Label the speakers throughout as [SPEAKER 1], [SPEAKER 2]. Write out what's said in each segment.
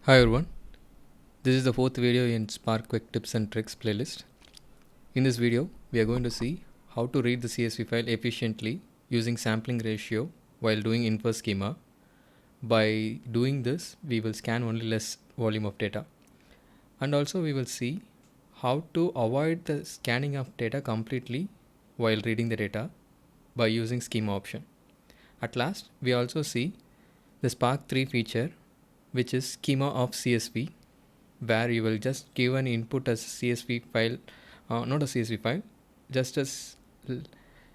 [SPEAKER 1] Hi everyone, this is the fourth video in Spark Quick Tips and Tricks playlist. In this video, we are going to see how to read the CSV file efficiently using sampling ratio while doing inverse schema. By doing this, we will scan only less volume of data. And also we will see how to avoid the scanning of data completely while reading the data by using schema option. At last, we also see the Spark 3 feature, which is schema of CSV, where you will just give an input as CSV file, not a CSV file, just as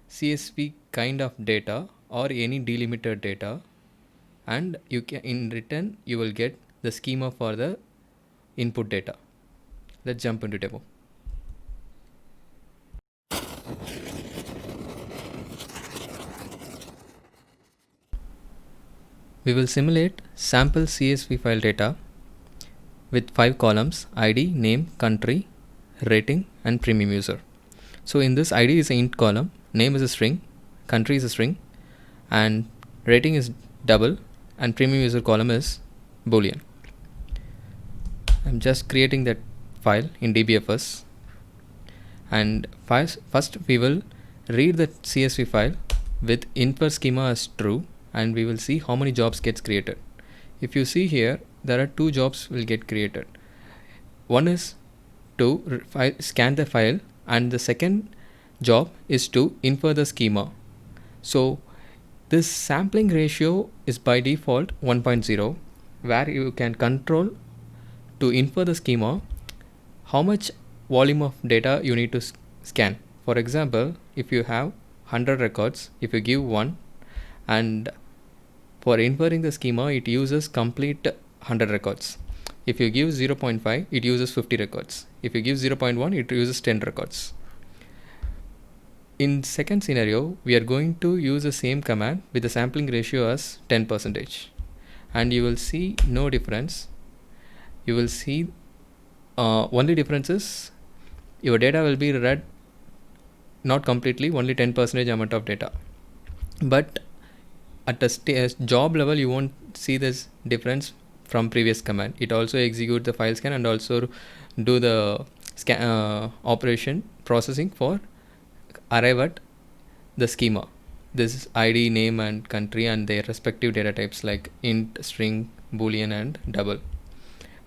[SPEAKER 1] CSV kind of data or any delimited data, and you can in return you will get the schema for the input data. Let's jump into demo. We will simulate sample CSV file data with 5 columns: ID, name, country, rating, and premium user. So in this, ID is an int column, name is a string, country is a string, and rating is double, and premium user column is boolean. I'm just creating that file in dbfs, and first we will read the CSV file with inverse schema as true, and we will see how many jobs gets created. If you see here, there are 2 jobs will get created. One is to scan the file, and the second job is to infer the schema. So this sampling ratio is by default 1.0, where you can control to infer the schema how much volume of data you need to scan. For example, if you have 100 records, if you give 1, and for inferring the schema it uses complete 100 records. If you give 0.5, it uses 50 records. If you give 0.1, it uses 10 records. In second scenario, we are going to use the same command with the sampling ratio as 10%, and you will see no difference. You will see only difference is your data will be read not completely, only 10% amount of data. But at the job level, you won't see this difference from previous command. It also execute the file scan and also do the operation processing for arrive at the schema. This is ID, name, and country, and their respective data types like int, string, boolean, and double.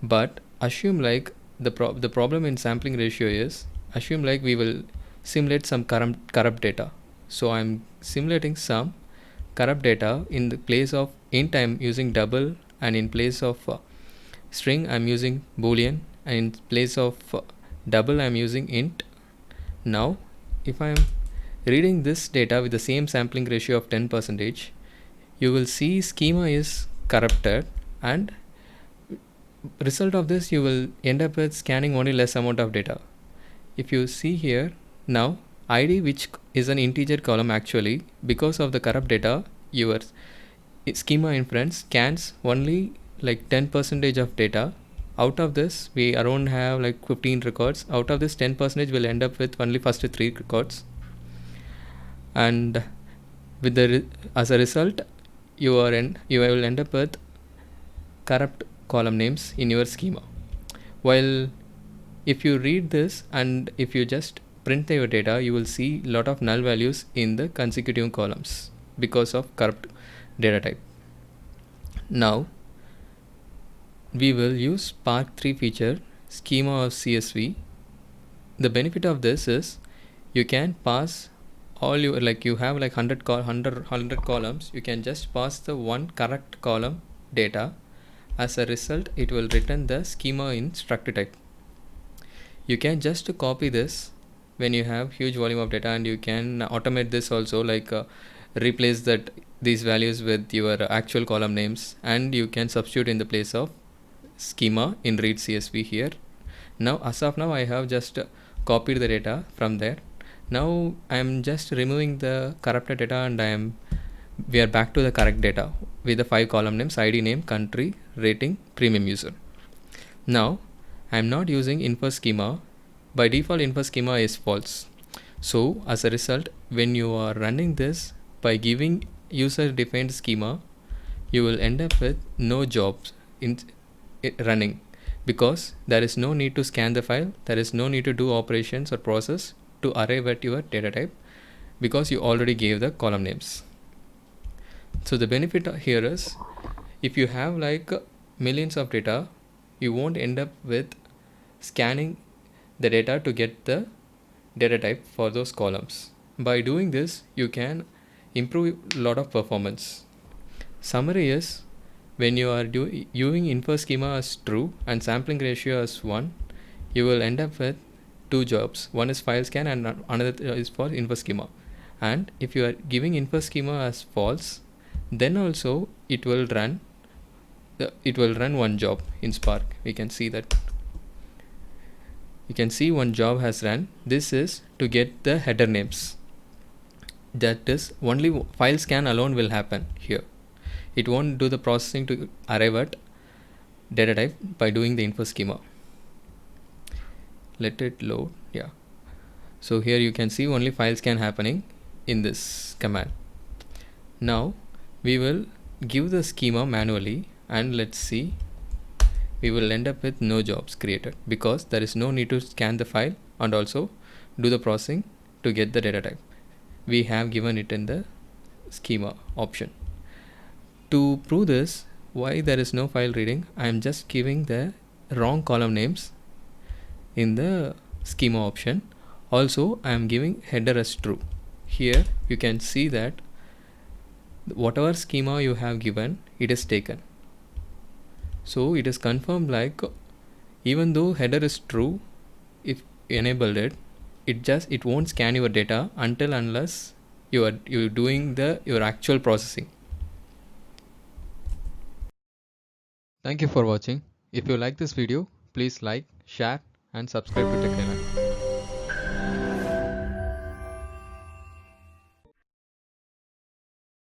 [SPEAKER 1] But assume like the problem in sampling ratio is, assume like we will simulate some corrupt data. So I'm simulating some corrupt data. In the place of int I'm using double, and in place of string I'm using boolean, and in place of double I'm using int. Now if I'm reading this data with the same sampling ratio of 10%, you will see schema is corrupted, and result of this you will end up with scanning only less amount of data. If you see here now, ID, which is an integer column, actually because of the corrupt data your schema inference scans only like 10% of data. Out of this we around have like 15 records. Out of this 10% will end up with only first 3 records, and with the as a result you will end up with corrupt column names in your schema. While if you read this and if you just print your data, you will see lot of null values in the consecutive columns because of corrupt data type. Now we will use Spark 3 feature, schema of CSV. The benefit of this is you can pass all your, like you have like 100 columns, you can just pass the one correct column data. As a result, it will return the schema in struct type. You can just copy this when you have huge volume of data, and you can automate this also, like replace that these values with your actual column names, and you can substitute in the place of schema in read CSV here. Now as of now I have just copied the data from there. Now I am just removing the corrupted data, and we are back to the correct data with the 5 column names: ID, name, country, rating, premium user. Now I am not using inverse schema. By default inverse schema is false. So as a result, when you are running this by giving user defined schema, you will end up with no jobs. running, because there is no need to scan the file, there is no need to do operations or process to arrive at your data type, because you already gave the column names. So the benefit here is, if you have like millions of data, you won't end up with scanning the data to get the data type for those columns. By doing this, you can improve a lot of performance. Summary is, when you are using info schema as true and sampling ratio as 1, you will end up with two jobs. One is file scan and another is for info schema. And if you are giving info schema as false, then also it will run one job in Spark. We can see that. You can see one job has run. This is to get the header names. That is, only file scan alone will happen here. It won't do the processing to arrive at data type by doing the info schema. Let it load. Yeah. So here you can see only file scan happening in this command. Now we will give the schema manually, and let's see, we will end up with no jobs created, because there is no need to scan the file and also do the processing to get the data type. We have given it in the schema option. To prove this, why there is no file reading, I am just giving the wrong column names in the schema option. Also, I am giving header as true. Here you can see that whatever schema you have given, it is taken. So it is confirmed, like, even though header is true, if you enabled it, it won't scan your data unless you're doing your actual processing. Thank you for watching. If you like this video, please like, share and subscribe to Tech Island.